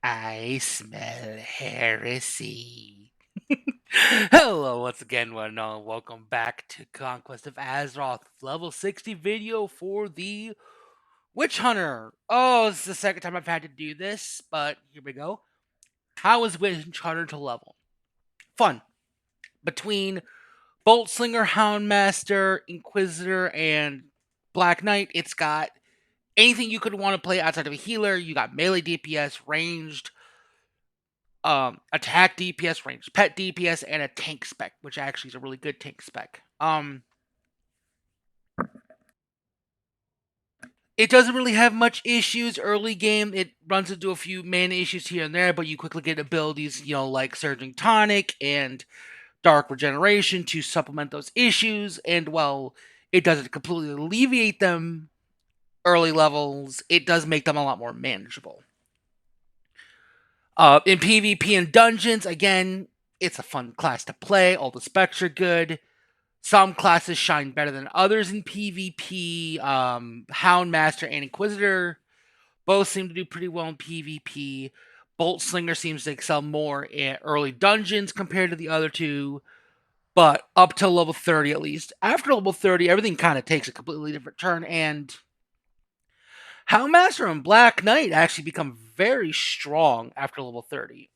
I smell heresy. Hello, once again, one and all. Welcome back to Conquest of Azeroth, level 60 video for the Witch Hunter. Oh, this is the second time I've had to do this, but here we go. How is Witch Hunter to level? Fun. Between Boltslinger, Houndmaster, Inquisitor, and Black Knight, it's got anything you could want to play outside of a healer. You got melee DPS, ranged, attack DPS, range pet DPS, and a tank spec, which actually is a really good tank spec. It doesn't really have much issues early game. It runs into a few main issues here and there, but you quickly get abilities, like Surging Tonic and Dark Regeneration to supplement those issues. And while it doesn't completely alleviate them early levels, it does make them a lot more manageable. In PvP and dungeons, again, it's a fun class to play. All the specs are good. Some classes shine better than others in PvP. Houndmaster and Inquisitor both seem to do pretty well in PvP. Boltslinger seems to excel more in early dungeons compared to the other two, but up to level 30 at least. After level 30, everything kind of takes a completely different turn, and Houndmaster and Black Knight actually become very strong after level 30.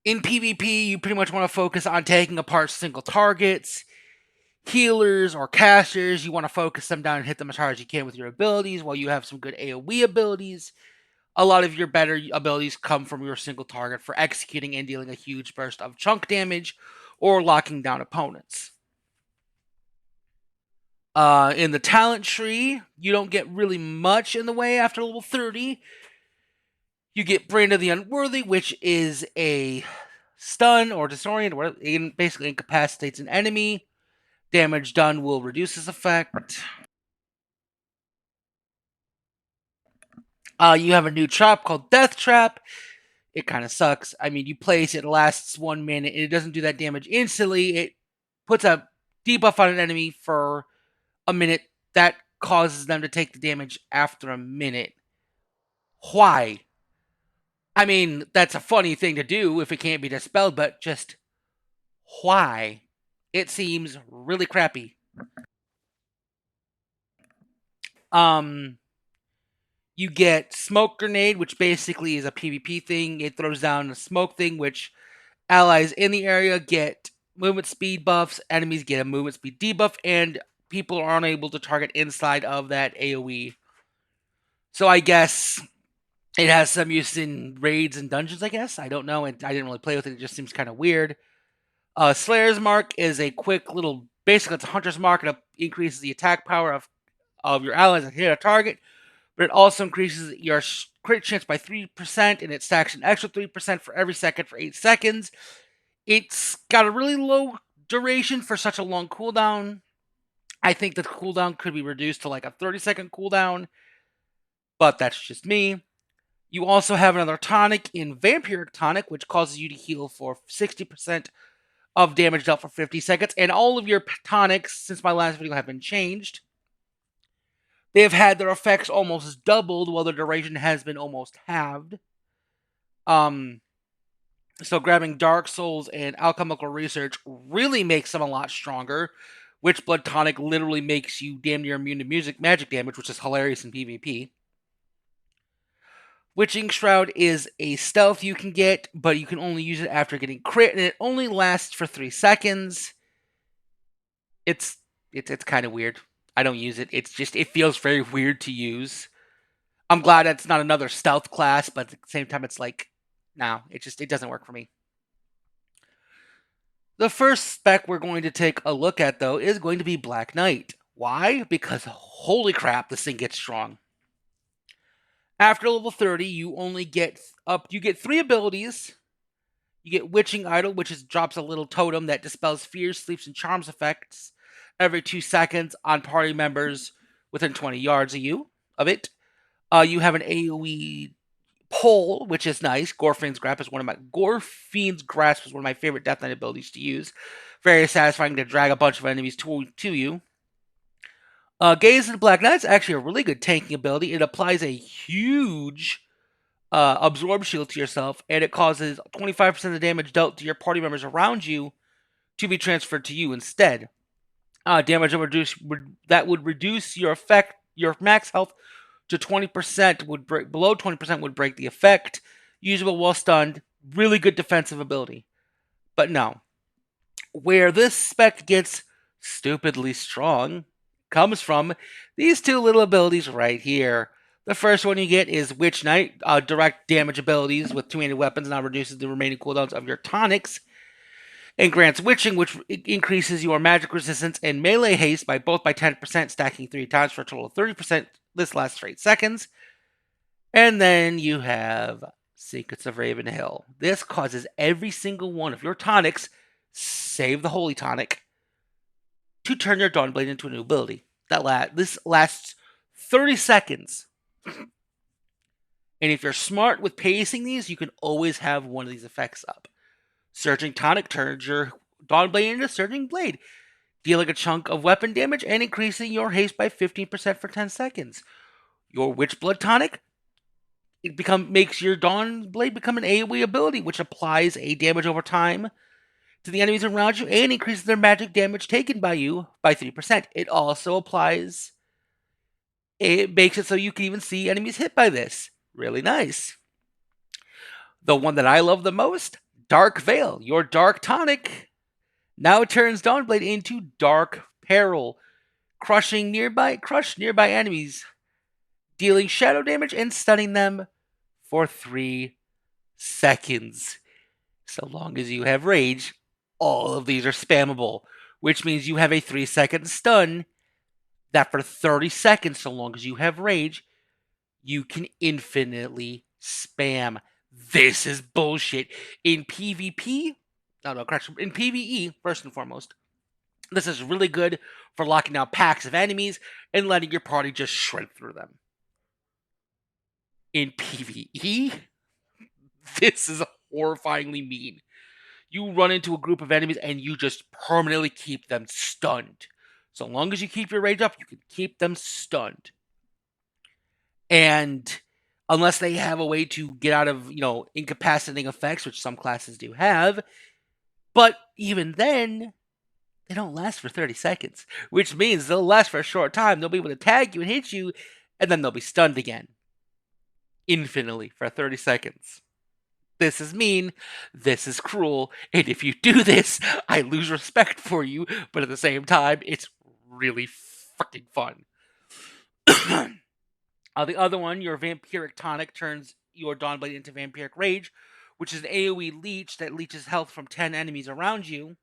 In PvP, you pretty much want to focus on taking apart single targets. Healers or casters, you want to focus them down and hit them as hard as you can with your abilities, while you have some good AoE abilities. A lot of your better abilities come from your single target for executing and dealing a huge burst of chunk damage or locking down opponents. In the talent tree, you don't get really much in the way after level 30. You get Brand of the Unworthy, which is a stun or disorient, or it basically incapacitates an enemy. Damage done will reduce its effect. You have a new trap called Death Trap. It kind of sucks. I mean, you place it, lasts 1 minute, and it doesn't do that damage instantly. It puts a debuff on an enemy for a minute. That causes them to take the damage after a minute. Why? I mean, that's a funny thing to do if it can't be dispelled, but just why? It seems really crappy. You get Smoke Grenade, which basically is a PvP thing. It throws down a smoke thing, which allies in the area get movement speed buffs, enemies get a movement speed debuff, and people are unable to target inside of that AoE. So I guess it has some use in raids and dungeons, I guess. I don't know. I didn't really play with it. It just seems kind of weird. Slayer's Mark is a quick little, basically it's a Hunter's Mark, and it increases the attack power of your allies that hit a target, but it also increases your crit chance by 3%, and it stacks an extra 3% for every second for 8 seconds. It's got a really low duration for such a long cooldown. I think the cooldown could be reduced to like a 30-second cooldown, but that's just me. You also have another tonic in Vampiric Tonic, which causes you to heal for 60% of damage dealt for 50 seconds, and all of your tonics, since my last video, have been changed. They have had their effects almost doubled, while their duration has been almost halved. So grabbing Dark Souls and Alchemical Research really makes them a lot stronger. Witchblood Tonic literally makes you damn near immune to magic damage, which is hilarious in PvP. Witching Shroud is a stealth you can get, but you can only use it after getting crit, and it only lasts for 3 seconds. It's kind of weird. I don't use it. It feels very weird to use. I'm glad it's not another stealth class, but at the same time, it's like, no, it doesn't work for me. The first spec we're going to take a look at, though, is going to be Black Knight. Why? Because holy crap, this thing gets strong. After level 30, you get 3 abilities. You get Witching Idol, which drops a little totem that dispels fears, sleeps, and charms effects every 2 seconds on party members within 20 yards of it. You have an AoE Pull, which is nice. Gorfiend's Grasp is one of my favorite Death Knight abilities to use. Very satisfying to drag a bunch of enemies to you. Gaze in Black Knight is actually a really good tanking ability. It applies a huge absorb shield to yourself, and it causes 25% of the damage dealt to your party members around you to be transferred to you instead. Damage that would reduce your max health to 20%. Below 20% would break the effect. Usable while stunned. Really good defensive ability. But no, where this spec gets stupidly strong comes from these two little abilities right here. The first one you get is Witch Knight, direct damage abilities with two-handed weapons, now reduces the remaining cooldowns of your tonics, and grants Witching, which increases your magic resistance and melee haste by 10%, stacking 3 times for a total of 30%. This lasts for 8 seconds. And then you have Secrets of Ravenhill. This causes every single one of your tonics, save the Holy Tonic, to turn your Dawnblade into a new ability. This lasts 30 seconds. And if you're smart with pacing these, you can always have one of these effects up. Surging Tonic turns your Dawnblade into Surging Blade, dealing a chunk of weapon damage and increasing your haste by 15% for 10 seconds. Your Witchblood Tonic makes your Dawnblade become an AoE ability, which applies a damage over time to the enemies around you and increases their magic damage taken by you by 3%. It also applies... It makes it so you can even see enemies hit by this. Really nice. The one that I love the most, Dark Veil. Your Dark Tonic now turns Dawnblade into Dark Peril, crush nearby enemies, dealing shadow damage and stunning them for 3 seconds. So long as you have rage, all of these are spammable, which means you have a 3-second stun that for 30 seconds, so long as you have rage, you can infinitely spam. This is bullshit. In PvP, in PvE, first and foremost, this is really good for locking down packs of enemies and letting your party just shred through them. In PvE, this is horrifyingly mean. You run into a group of enemies and you just permanently keep them stunned. So long as you keep your rage up, you can keep them stunned. And unless they have a way to get out of, incapacitating effects, which some classes do have, but even then, they don't last for 30 seconds, which means they'll last for a short time. They'll be able to tag you and hit you, and then they'll be stunned again. Infinitely for 30 seconds. This is mean, this is cruel, and if you do this, I lose respect for you, but at the same time, it's really fucking fun. The other one, your Vampiric Tonic, turns your Dawnblade into Vampiric Rage, which is an AoE leech that leeches health from 10 enemies around you,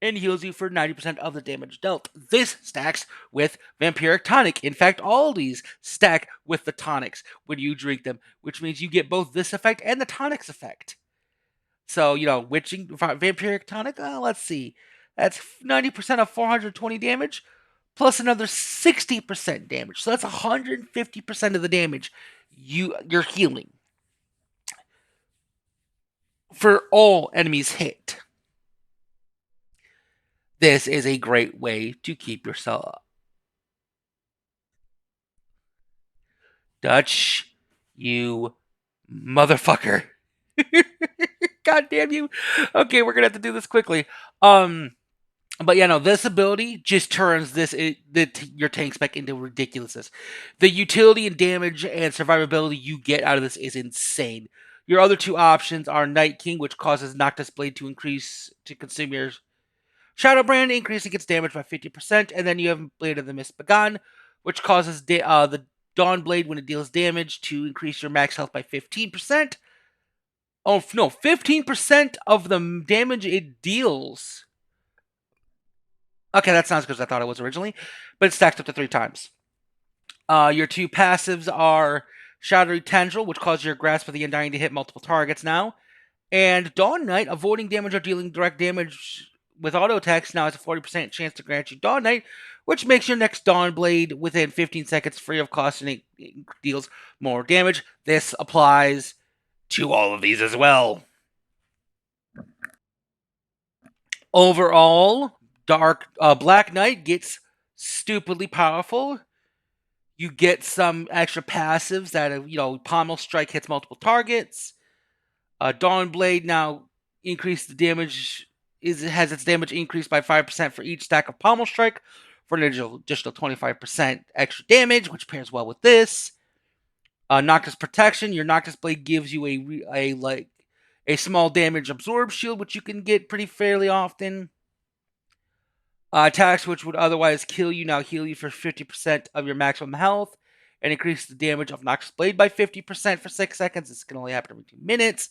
and heals you for 90% of the damage dealt. This stacks with Vampiric Tonic. In fact, all these stack with the tonics when you drink them, which means you get both this effect and the tonics effect. So, Witching Vampiric Tonic, let's see. That's 90% of 420 damage, plus another 60% damage. So that's 150% of the damage you're healing for all enemies hit. This is a great way to keep yourself up. Dutch, you motherfucker. God damn you. Okay, we're going to have to do this quickly. But yeah, no, this ability just turns your tank spec into ridiculousness. The utility and damage and survivability you get out of this is insane. Your other two options are Night King, which causes Noctis Blade to consume your Shadow Brand, increasing its damage by 50%, and then you have Blade of the Misbegotten, which causes the Dawn Blade, when it deals damage, to increase your max health by 15%. Oh, no, 15% of the damage it deals. Okay, that sounds good as I thought it was originally, but it stacks up to 3 times. Your two passives are Shadowy Tendril, which causes your Grasp of the Undying to hit multiple targets now, and Dawn Knight, avoiding damage or dealing direct damage with auto attacks now has a 40% chance to grant you Dawn Knight, which makes your next Dawn Blade within 15 seconds free of cost and it deals more damage. This applies to all of these as well. Overall, Black Knight gets stupidly powerful. You get some extra passives that, Pommel Strike hits multiple targets. Dawn Blade now increase the damage has its damage increased by 5% for each stack of Pommel Strike for an additional 25% extra damage, which pairs well with this. Noctis Protection. Your Noctis Blade gives you a small damage absorb shield, which you can get pretty fairly often. Attacks which would otherwise kill you now heal you for 50% of your maximum health and increase the damage of Noctis Blade by 50% for 6 seconds. This can only happen every 2 minutes.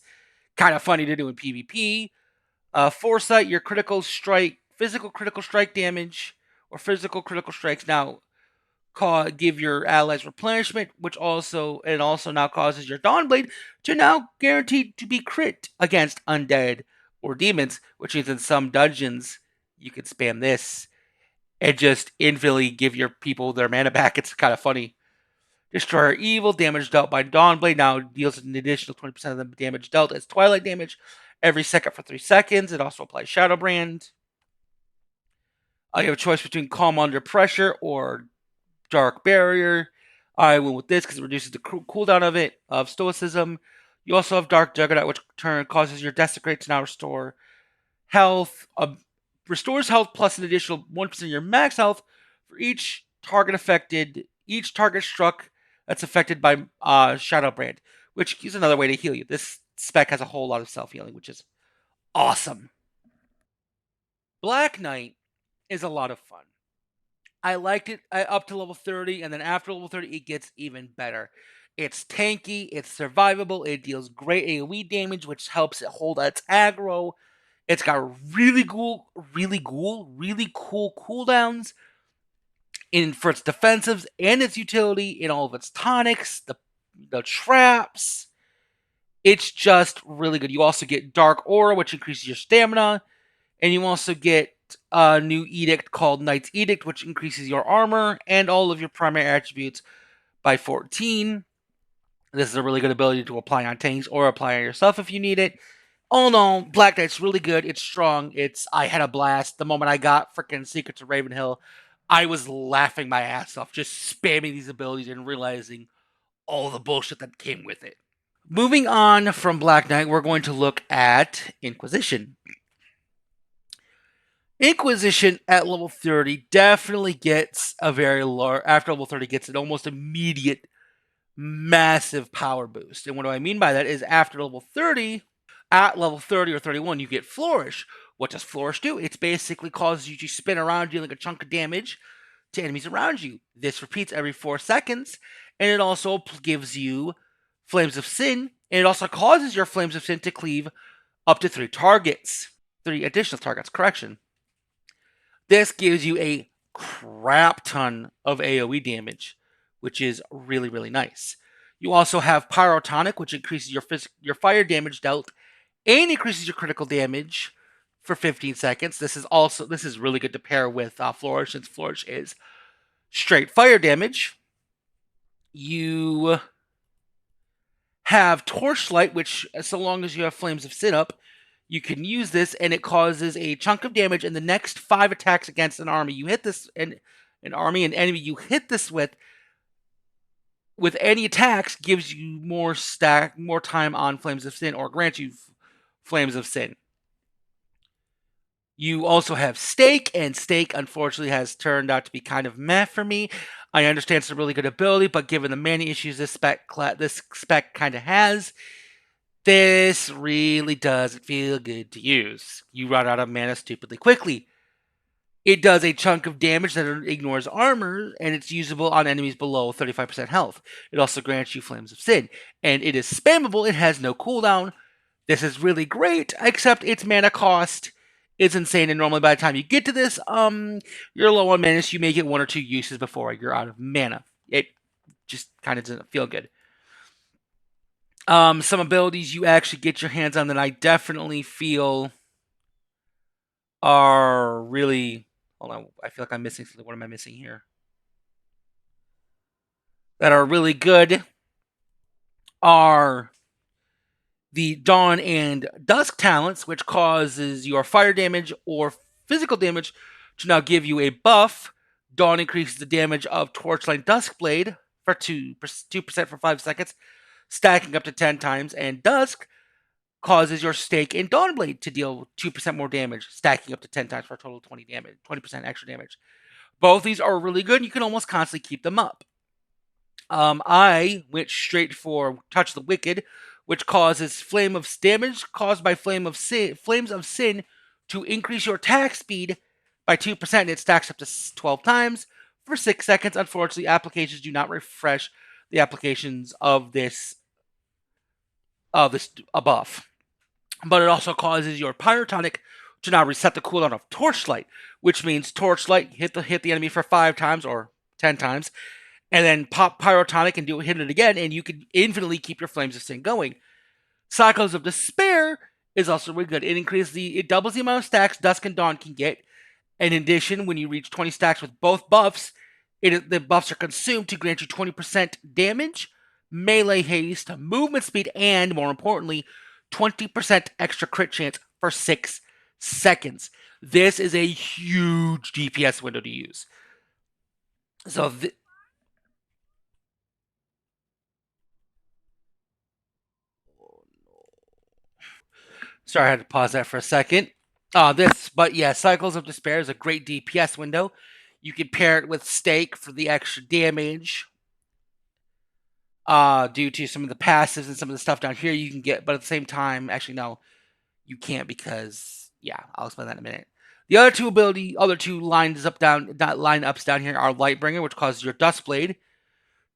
Kind of funny to do in PvP. Foresight, your physical critical strike damage or physical critical strikes now give your allies replenishment, which also now causes your Dawnblade to now guaranteed to be crit against undead or demons, which means in some dungeons you can spam this and just infinitely give your people their mana back. It's kind of funny. Destroyer Evil, damage dealt by Dawnblade now deals an additional 20% of the damage dealt as Twilight damage every second for 3 seconds. It also applies Shadowbrand. You have a choice between Calm Under Pressure or Dark Barrier. I went with this because it reduces the cooldown of Stoicism. You also have Dark Juggernaut, which in turn causes your Desecrate to now restore health. Restores health plus an additional 1% of your max health for each target struck that's affected by Shadowbrand, which is another way to heal you. This spec has a whole lot of self-healing, which is awesome. Black Knight is a lot of fun. I liked it up to level 30, and then after level 30, it gets even better. It's tanky, it's survivable, it deals great AoE damage, which helps it hold its aggro. It's got really cool cooldowns for its defensives and its utility in all of its tonics, the traps. It's just really good. You also get Dark Aura, which increases your stamina, and you also get a new edict called Knight's Edict, which increases your armor and all of your primary attributes by 14. This is a really good ability to apply on tanks or apply on yourself if you need it. All in all, Black Knight's really good. It's strong. I had a blast. The moment I got freaking Secrets of Ravenhill, I was laughing my ass off, just spamming these abilities and realizing all the bullshit that came with it. Moving on from Black Knight, we're going to look at Inquisition. Inquisition at level 30 definitely gets after level 30 gets an almost immediate massive power boost. And what do I mean by that is after level 30, at level 30 or 31, you get Flourish. What does Flourish do? It basically causes you to spin around dealing a chunk of damage to enemies around you. This repeats every 4 seconds, and it also gives you Flames of Sin, and it also causes your Flames of Sin to cleave up to 3 additional targets, correction. This gives you a crap ton of AoE damage, which is really, really nice. You also have Pyrotonic, which increases your fire damage dealt and increases your critical damage for 15 seconds. This is really good to pair with Flourish, since Flourish is straight fire damage. You have Torchlight, which, so long as you have Flames of Sin up, you can use this, and it causes a chunk of damage in the next 5 attacks against an army. You hit this, and an enemy you hit this with any attacks gives you more time on Flames of Sin, or grants you Flames of Sin. You also have Stake, and Stake unfortunately has turned out to be kind of meh for me. I understand it's a really good ability, but given the mana issues this spec kind of has, this really doesn't feel good to use. You run out of mana stupidly quickly. It does a chunk of damage that ignores armor, and it's usable on enemies below 35% health. It also grants you Flames of Sin, and it is spammable. It has no cooldown. This is really great, except its mana cost is insane, and normally by the time you get to this, you're low on mana, so you may get 1 or 2 uses before you're out of mana. It just kind of doesn't feel good. Some abilities you actually get your hands on that I definitely feel are really... Hold on, I feel like I'm missing something. What am I missing here? That are really good are the Dawn and Dusk talents, which causes your fire damage or physical damage to now give you a buff. Dawn increases the damage of Torchlight Duskblade for 2% for 5 seconds, stacking up to 10 times, and Dusk causes your stake in Dawnblade to deal 2% more damage, stacking up to 10 times for a total of 20% extra damage. Both these are really good. You can almost constantly keep them up. I went straight for Touch the Wicked, which causes flame of damage caused by flames of sin to increase your attack speed by 2%. It stacks up to 12 times for 6 seconds. Unfortunately, applications do not refresh the applications of this buff. But it also causes your Pyrotonic to now reset the cooldown of Torchlight, which means Torchlight hit the enemy for 5 times or 10 times, and then pop Pyrotonic and hit it again, and you can infinitely keep your Flames of Sin going. Cycles of Despair is also really good. It doubles the amount of stacks Dusk and Dawn can get. And in addition, when you reach 20 stacks with both buffs, the buffs are consumed to grant you 20% damage, melee haste, movement speed, and more importantly, 20% extra crit chance for 6 seconds. This is a huge DPS window to use. So sorry, I had to pause that for a second. But yeah, Cycles of Despair is a great DPS window. You can pair it with Stake for the extra damage. Due to some of the passives and some of the stuff down here you can get, but at the same time, actually no, you can't because I'll explain that in a minute. The other two lineups down here are Lightbringer, which causes your Duskblade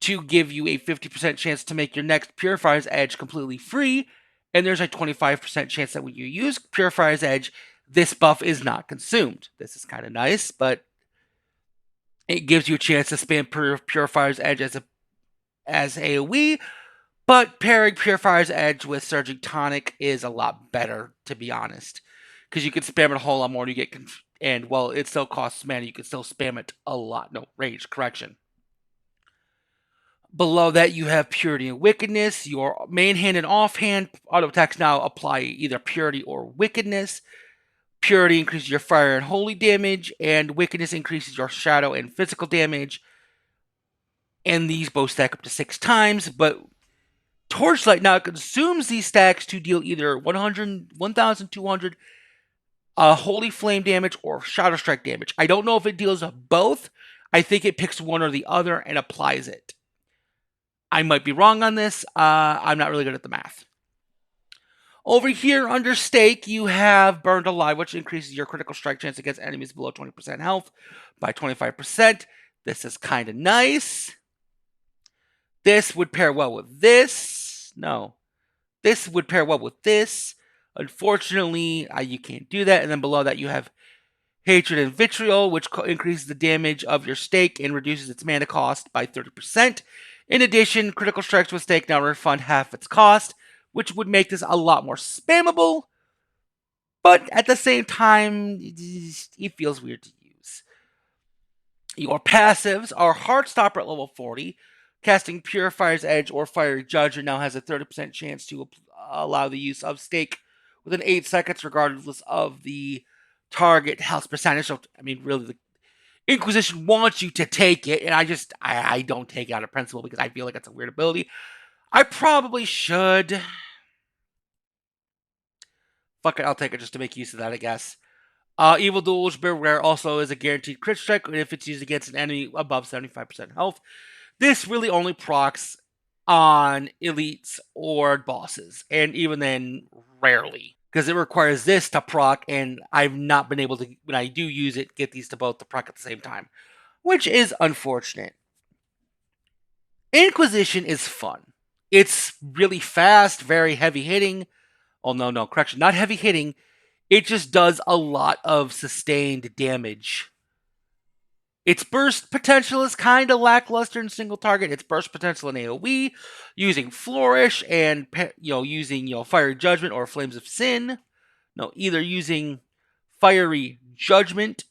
to give you a 50% chance to make your next Purifier's Edge completely free, and there's a 25% chance that when you use Purifier's Edge, this buff is not consumed. This is kind of nice, but it gives you a chance to spam Purifier's Edge as AoE, but pairing Purifier's Edge with Surging Tonic is a lot better, to be honest, because you can spam it a whole lot more and you get and while it still costs mana, you can still spam it a lot. No, rage, correction. Below that, you have Purity and Wickedness. Your main hand and offhand auto attacks now apply either Purity or Wickedness. Purity increases your fire and holy damage, and Wickedness increases your shadow and physical damage. And these both stack up to 6 times, but Torchlight now consumes these stacks to deal either 1,200 Holy Flame damage or Shadow Strike damage. I don't know if it deals both. I think it picks one or the other and applies it. I might be wrong on this. I'm not really good at the math. Over here under Stake, you have Burned Alive, which increases your critical strike chance against enemies below 20% health by 25%. This is kind of nice. This would pair well with this. No. This would pair well with this. Unfortunately, you can't do that. And then below that, you have Hatred and Vitriol, which increases the damage of your Stake and reduces its mana cost by 30%. In addition, critical strikes with Stake now refund half its cost, which would make this a lot more spammable. But at the same time, it feels weird to use. Your passives are Heartstopper at level 40. Casting Purifier's Edge or Fiery Judgment now has a 30% chance to allow the use of Stake within 8 seconds, regardless of the target health percentage. So, I mean, really, the Inquisition wants you to take it, and I don't take it out of principle because I feel like it's a weird ability. I probably should. Fuck it, I'll take it just to make use of that, I guess. Evil Duel's Beware also is a guaranteed crit strike if it's used against an enemy above 75% health. This really only procs on elites or bosses, and even then, rarely. Because it requires this to proc, and I've not been able to, when I do use it, get these to both to proc at the same time. Which is unfortunate. Inquisition is fun. It's really fast, very heavy hitting. Oh, no, correction. Not heavy hitting. It just does a lot of sustained damage. Its burst potential is kind of lackluster in single target. Its burst potential in AoE, using Flourish and using Fiery Judgment or Flames of Sin. No, either using Fiery Judgment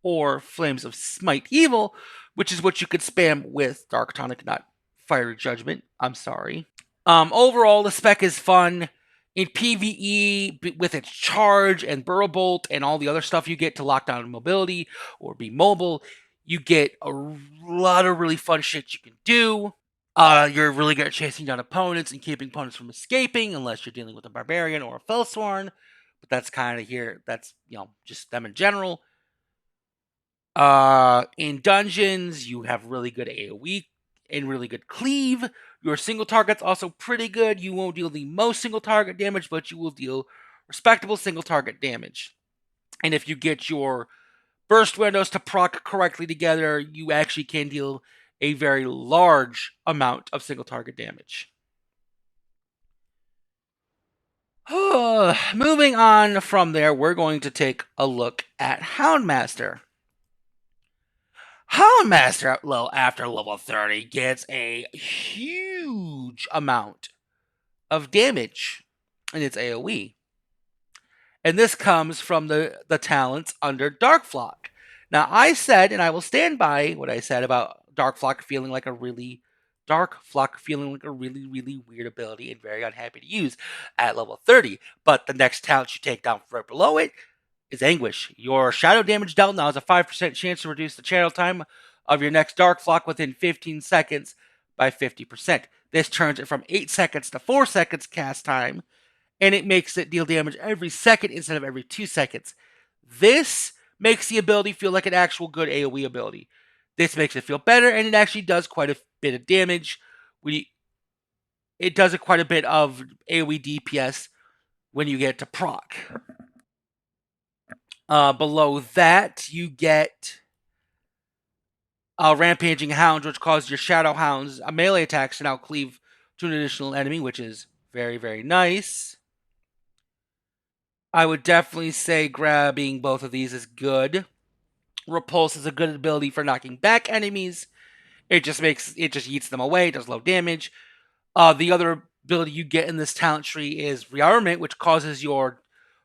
or Flames of Smite Evil, which is what you could spam with Dark Tonic, not Fiery Judgment. I'm sorry. Overall, the spec is fun. In PvE, with its charge and Burrow Bolt and all the other stuff you get to lock down mobility or be mobile, You get a lot of really fun shit you can do. You're really good at chasing down opponents and keeping opponents from escaping, unless you're dealing with a barbarian or a fellsworn. But that's kind of here. That's just them in general. In dungeons, you have really good AoE and really good cleave. Your single target's also pretty good. You won't deal the most single target damage, but you will deal respectable single target damage. And if you get your burst windows to proc correctly together, you actually can deal a very large amount of single target damage. Moving on from there, we're going to take a look at Houndmaster. Houndmaster after level 30 gets a huge amount of damage in its AoE. And this comes from the talents under Darkflock. Now, I said, and I will stand by what I said about Darkflock feeling like a really really weird ability and very unhappy to use at level 30. But the next talent you take down right below it is Anguish. Your shadow damage dealt now has a 5% chance to reduce the channel time of your next Darkflock within 15 seconds by 50%. This turns it from 8 seconds to 4 seconds cast time, and it makes it deal damage every second instead of every 2 seconds. This makes the ability feel like an actual good AoE ability. This makes it feel better, and it actually does quite a bit of damage. It does quite a bit of AoE DPS when you get to proc. Below that, you get Rampaging Hounds, which causes your Shadow Hounds melee attacks to now cleave to an additional enemy, which is very, very nice. I would definitely say grabbing both of these is good. Repulse is a good ability for knocking back enemies. It just eats them away. It does low damage. The other ability you get in this talent tree is Rearmament, which causes your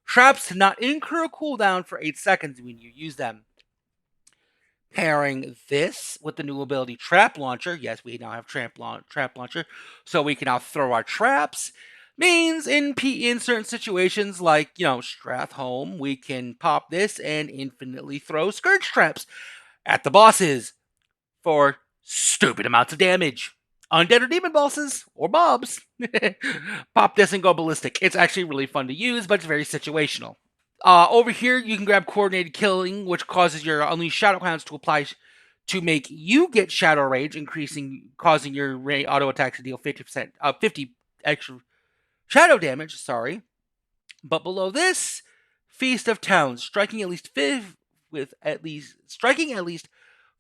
traps to not incur a cooldown for 8 seconds when you use them. Pairing this with the new ability Trap Launcher, yes, we now have Trap Launcher, so we can now throw our traps, means in certain situations like, Strathholm, we can pop this and infinitely throw Scourge Traps at the bosses for stupid amounts of damage. Undead or demon bosses, or mobs, pop this and go ballistic. It's actually really fun to use, but it's very situational. Over here, you can grab Coordinated Killing, which causes your Unleashed Shadow Hounds to apply to make you get Shadow Rage, causing your auto attacks to deal 50 extra shadow damage. Sorry, but below this, Feast of Towns, striking at least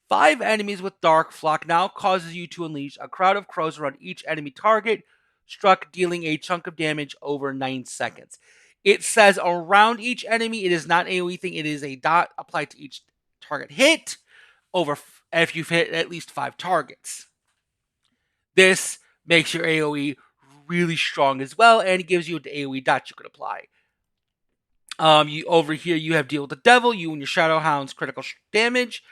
5 enemies with Darkflock now causes you to unleash a crowd of crows around each enemy target struck, dealing a chunk of damage over 9 seconds. It says around each enemy. It is not an AoE thing. It is a dot applied to each target hit if you've hit at least 5 targets. This makes your AoE really strong as well, and it gives you an AoE dot you can apply. Over here, you have Deal with the Devil. You and your Shadow Hound's critical damage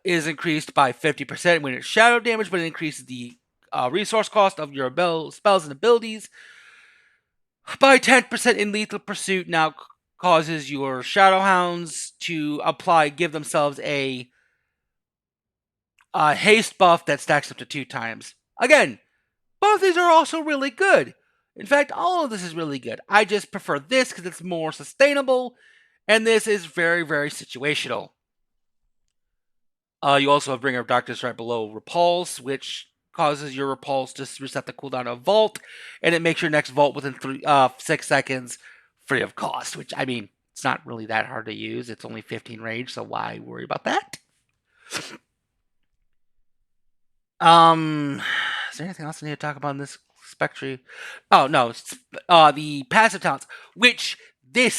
is increased by 50% when it's shadow damage, but it increases the resource cost of your spells and abilities by 10% in Lethal Pursuit. Now causes your Shadow Hounds to give themselves a haste buff that stacks up to 2 times. Again, both of these are also really good. In fact, all of this is really good. I just prefer this because it's more sustainable, and this is very, very situational. You also have Bringer of Darkness right below Repulse, which causes your Repulse to reset the cooldown of Vault, and it makes your next Vault within 6 seconds free of cost, which, I mean, it's not really that hard to use. It's only 15 range, so why worry about that? Is there anything else I need to talk about in this spec tree? Oh, no. The passive talents, which the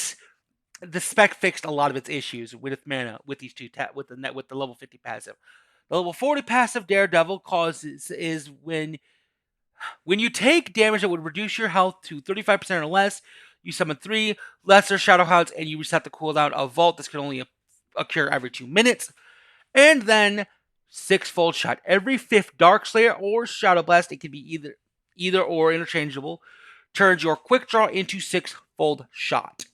spec fixed a lot of its issues with mana with these two with the level 50 passive. The level 40 passive Daredevil is when you take damage that would reduce your health to 35% or less, you summon 3 lesser Shadow Hounds and you reset the cooldown of Vault. This can only occur every 2 minutes. And then 6-fold shot. Every 5th Darkslayer or Shadow Blast, it can be either or interchangeable, turns your quick draw into 6-fold shot.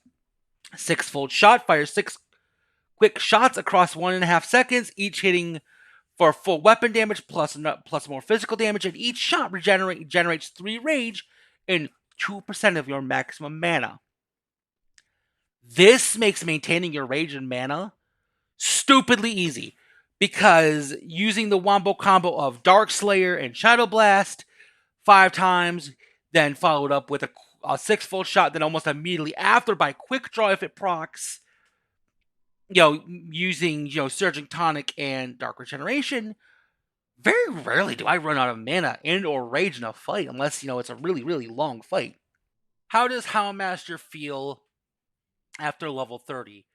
6-fold shot fires 6 quick shots across 1.5 seconds, each hitting for full weapon damage plus more physical damage, and each shot generates 3 rage and 2% of your maximum mana. This makes maintaining your rage and mana stupidly easy, because using the wombo combo of Dark Slayer and Shadow Blast 5 times, then followed up with a 6-fold shot, then almost immediately after by Quick Draw if it procs, using Surging Tonic and Dark Regeneration, very rarely do I run out of mana and or rage in a fight, unless it's a really, really long fight. How does Houndmaster feel after level 30?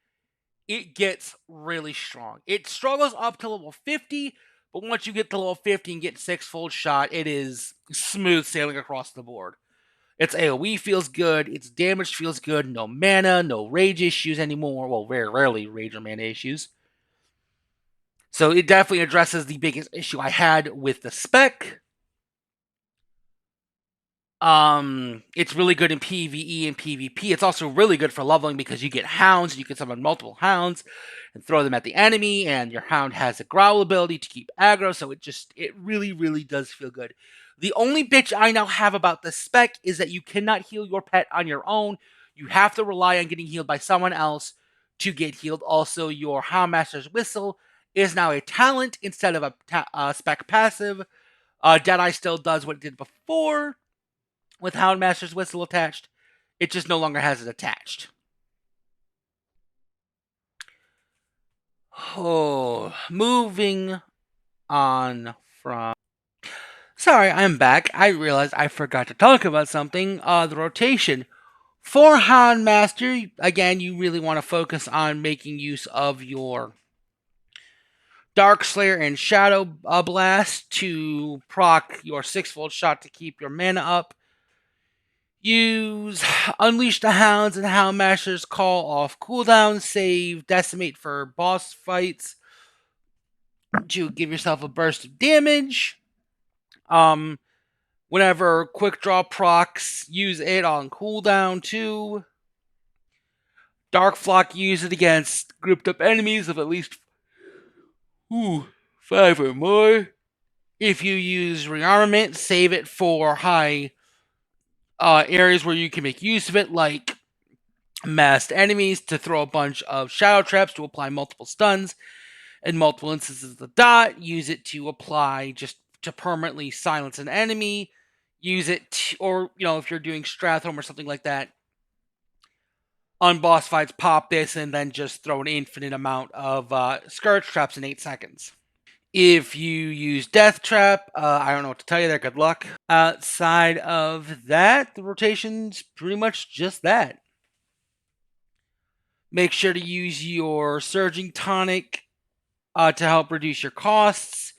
It gets really strong. It struggles up to level 50, but once you get to level 50 and get 6-fold shot, it is smooth sailing across the board. Its AoE feels good, its damage feels good, no mana, no rage issues anymore. Well, very rarely rage or mana issues. So it definitely addresses the biggest issue I had with the spec. It's really good in PvE and PvP. It's also really good for leveling because you get hounds. You can summon multiple hounds and throw them at the enemy, and your hound has a growl ability to keep aggro, so it really, really does feel good. The only bitch I now have about the spec is that you cannot heal your pet on your own. You have to rely on getting healed by someone else to get healed. Also, your Houndmaster's Whistle is now a talent instead of a spec passive. Deadeye still does what it did before with Houndmaster's Whistle attached. It just no longer has it attached. Oh, moving on from... Sorry, I'm back. I realized I forgot to talk about something. The rotation. For Houndmaster, again, you really want to focus on making use of your Dark Slayer and Shadow Blast to proc your 6-fold shot to keep your mana up. Use Unleash the Hounds and Houndmaster's Call off cooldown. Save Decimate for boss fights to give yourself a burst of damage. Whenever Quick Draw procs, use it on cooldown too. Dark Flock, use it against grouped up enemies of at least 5 or more. If you use Rearmament, save it for high areas where you can make use of it, like masked enemies, to throw a bunch of shadow traps to apply multiple stuns and multiple instances of the dot. Use it to apply just to permanently silence an enemy. Use it or if you're doing Strathhome or something like that, on boss fights, pop this and then just throw an infinite amount of Scourge traps in 8 seconds. If you use Death Trap, I don't know what to tell you there. Good luck. Outside of that, the rotation's pretty much just that. Make sure to use your Surging Tonic to help reduce your costs.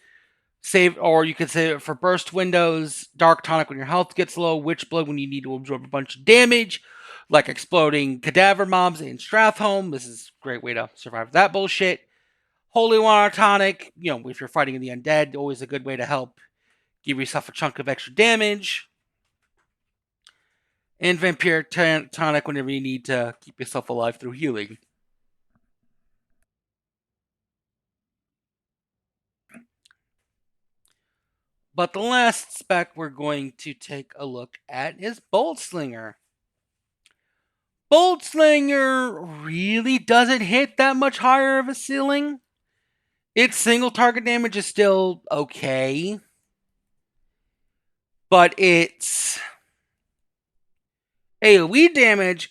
Or you could save it for burst windows. Dark Tonic when your health gets low. Witchblood when you need to absorb a bunch of damage, like exploding cadaver mobs in Strathhome. This is a great way to survive that bullshit. Holy Water Tonic, if you're fighting the undead, always a good way to help give yourself a chunk of extra damage. And Vampire Tonic whenever you need to keep yourself alive through healing. But the last spec we're going to take a look at is Boltslinger. Boltslinger really doesn't hit that much higher of a ceiling. Its single target damage is still okay, but its AoE damage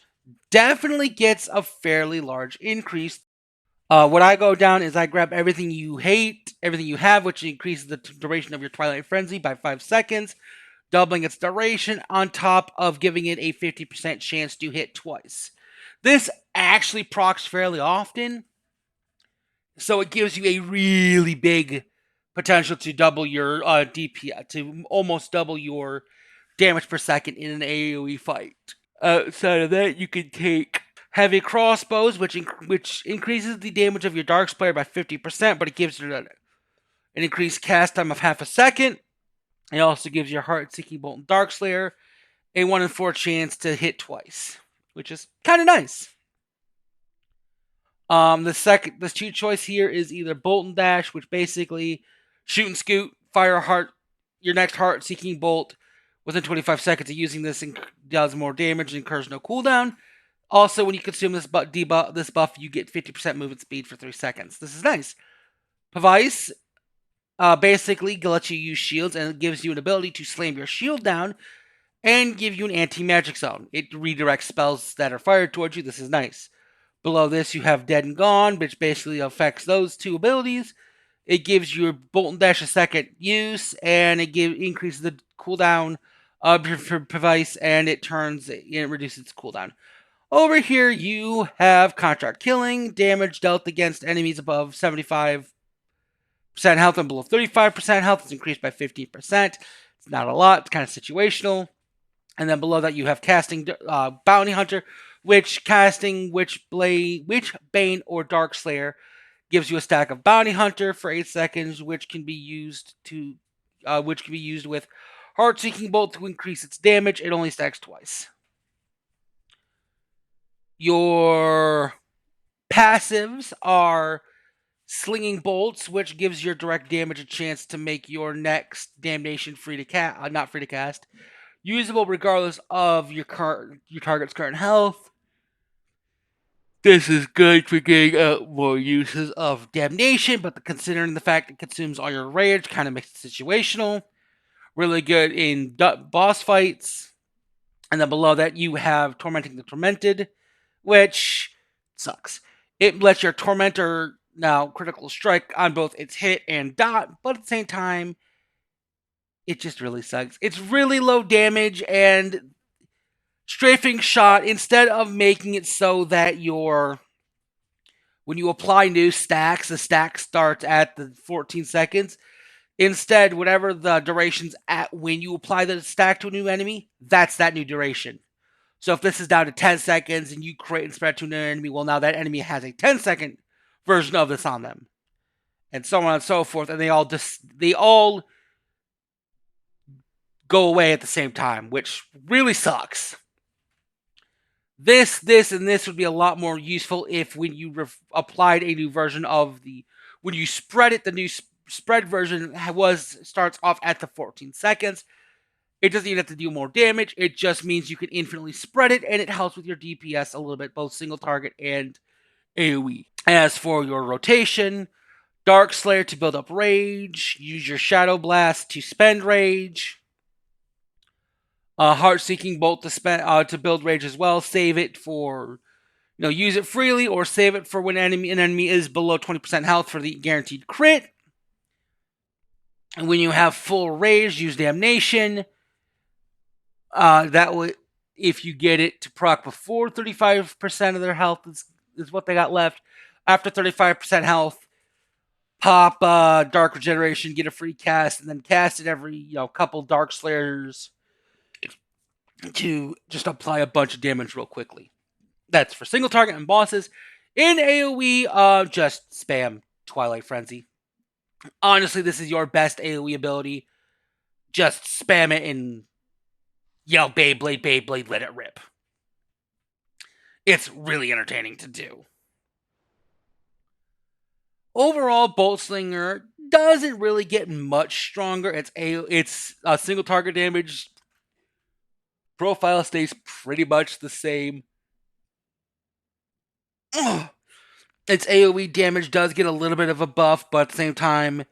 definitely gets a fairly large increase. What I go down is I grab everything you hate, everything you have, which increases the duration of your Twilight Frenzy by 5 seconds, doubling its duration on top of giving it a 50% chance to hit twice. This actually procs fairly often, so it gives you a really big potential to double your DP, to almost double your damage per second in an AoE fight. Outside of that, you can take Heavy Crossbows, which increases the damage of your Dark Slayer by 50%, but it gives you an increased cast time of half a second. It also gives your Heart-Seeking Bolt and Dark Slayer a 1 in 4 chance to hit twice, which is kind of nice. The shoot choice here is either Bolt and Dash, which basically shoot and scoot, fire your next heart-seeking bolt within 25 seconds of using this and does more damage and incurs no cooldown. Also, when you consume this buff, you get 50% movement speed for 3 seconds. This is nice. Pavice basically lets you use shields, and it gives you an ability to slam your shield down and give you an anti-magic zone. It redirects spells that are fired towards you. This is nice. Below this, you have Dead and Gone, which basically affects those two abilities. It gives your Bolt and Dash a second use, and it increases the cooldown of your Pavice, and it reduces its cooldown. Over here, you have Contract Killing, damage dealt against enemies above 75% health and below 35% health is increased by 15%. It's not a lot, it's kind of situational. And then below that, you have Casting Bounty Hunter, which Bane or Dark Slayer gives you a stack of Bounty Hunter for 8 seconds, which can be used with Heart-Seeking Bolt to increase its damage. It only stacks twice. Your passives are Slinging Bolts, which gives your direct damage a chance to make your next damnation not free to cast, usable regardless of your target's current health. This is good for getting more uses of damnation, but considering the fact it consumes all your rage, kind of makes it situational. Really good in boss fights. And then below that, you have Tormenting the Tormented, which sucks. It lets your Tormentor now critical strike on both its hit and dot, but at the same time, it just really sucks. It's really low damage, and Strafing Shot, instead of making it so that when you apply new stacks, the stack starts at the 14 seconds. Instead, whatever the duration's at when you apply the stack to a new enemy, that's that new duration. So if this is down to 10 seconds and you create and spread to an enemy, well, now that enemy has a 10-second version of this on them. And so on and so forth. And they all go away at the same time, which really sucks. This, and this would be a lot more useful if when you applied a new version of when you spread it, the new spread version starts off at the 14 seconds. It doesn't even have to do more damage. It just means you can infinitely spread it, and it helps with your DPS a little bit, both single target and AoE. As for your rotation, Dark Slayer to build up rage, use your Shadow Blast to spend rage, Heart-Seeking Bolt to build rage as well. Save it for, use it freely, or save it for when an enemy is below 20% health for the guaranteed crit. And when you have full rage, use Damnation. That would, if you get it to proc before 35% of their health is what they got left. After 35% health, pop Dark Regeneration, get a free cast, and then cast it every couple Dark Slayers to just apply a bunch of damage real quickly. That's for single target and bosses. In AoE, just spam Twilight Frenzy. Honestly, this is your best AoE ability. Just spam it and yell Beyblade, Beyblade, let it rip. It's really entertaining to do. Overall, Boltslinger doesn't really get much stronger. It's single target damage profile stays pretty much the same. Its AoE damage does get a little bit of a buff, but at the same time,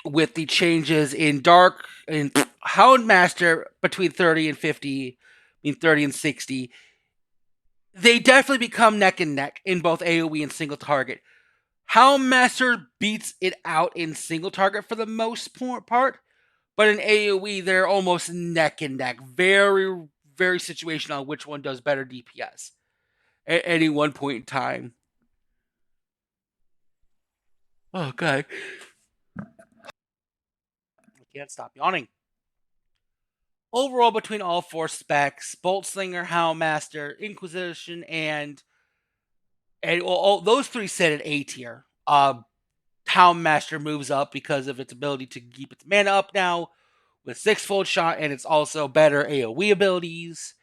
with the changes in Houndmaster between 30 and 50, 30 and 60, they definitely become neck and neck in both AoE and single target. Houndmaster beats it out in single target for the most part, but in AoE, they're almost neck and neck. Very, very situational on which one does better DPS at any one point in time. Oh, God. I can't stop yawning. Overall, between all 4 specs, Boltslinger, Houndmaster, Inquisition, and all those 3 sit at A tier. Houndmaster moves up because of its ability to keep its mana up now with 6-fold shot, and it's also better AoE abilities,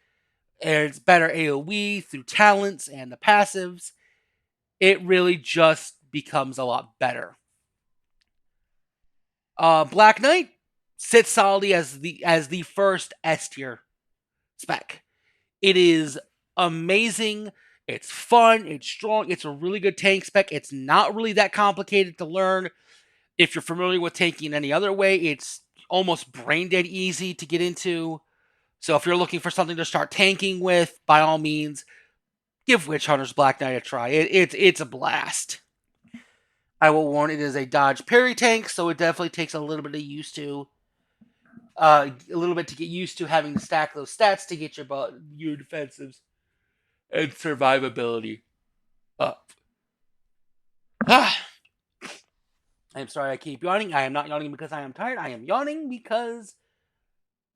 and it's better AoE through talents and the passives. it really just becomes a lot better. Black Knight sits solidly as the first S tier spec. It is amazing. It's fun. It's strong. It's a really good tank spec. It's not really that complicated to learn. If you're familiar with tanking any other way, it's almost brain dead easy to get into. So if you're looking for something to start tanking with, by all means, give Witch Hunter's Black Knight a try. It's a blast. I will warn it is a dodge parry tank, so it definitely takes a little bit of a little bit to get used to having to stack those stats to get your defensives and survivability up. I'm sorry I keep yawning. I am not yawning because I am tired. I am yawning because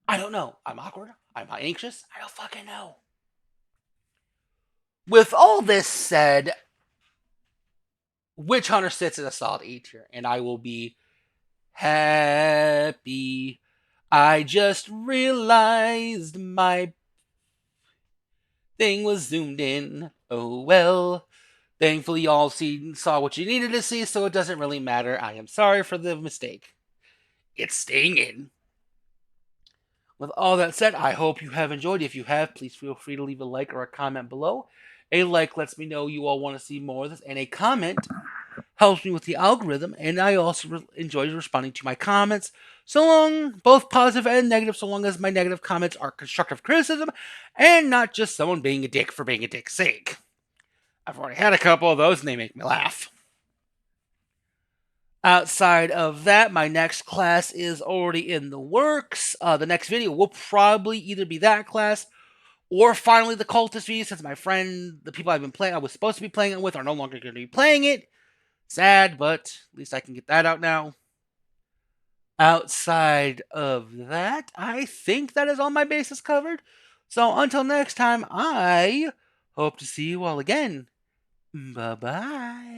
I don't know. I'm awkward. I'm anxious. I don't fucking know. With all this said, Witch Hunter sits at a solid A tier, and I will be happy. I just realized my thing was zoomed in. Oh well. Thankfully, y'all saw what you needed to see, so it doesn't really matter. I am sorry for the mistake. It's staying in. With all that said, I hope you have enjoyed. If you have, please feel free to leave a like or a comment below. A like lets me know you all want to see more of this, and a comment helps me with the algorithm, and I also enjoy responding to my comments, so long, both positive and negative, so long as my negative comments are constructive criticism, and not just someone being a dick for being a dick's sake. I've already had a couple of those, and they make me laugh. Outside of that, my next class is already in the works. The next video will probably either be that class or finally the cultist video, since my friend, the people I was supposed to be playing it with, are no longer going to be playing it. Sad, but at least I can get that out now. Outside of that, I think that is all my bases covered. So until next time, I hope to see you all again. Bye-bye.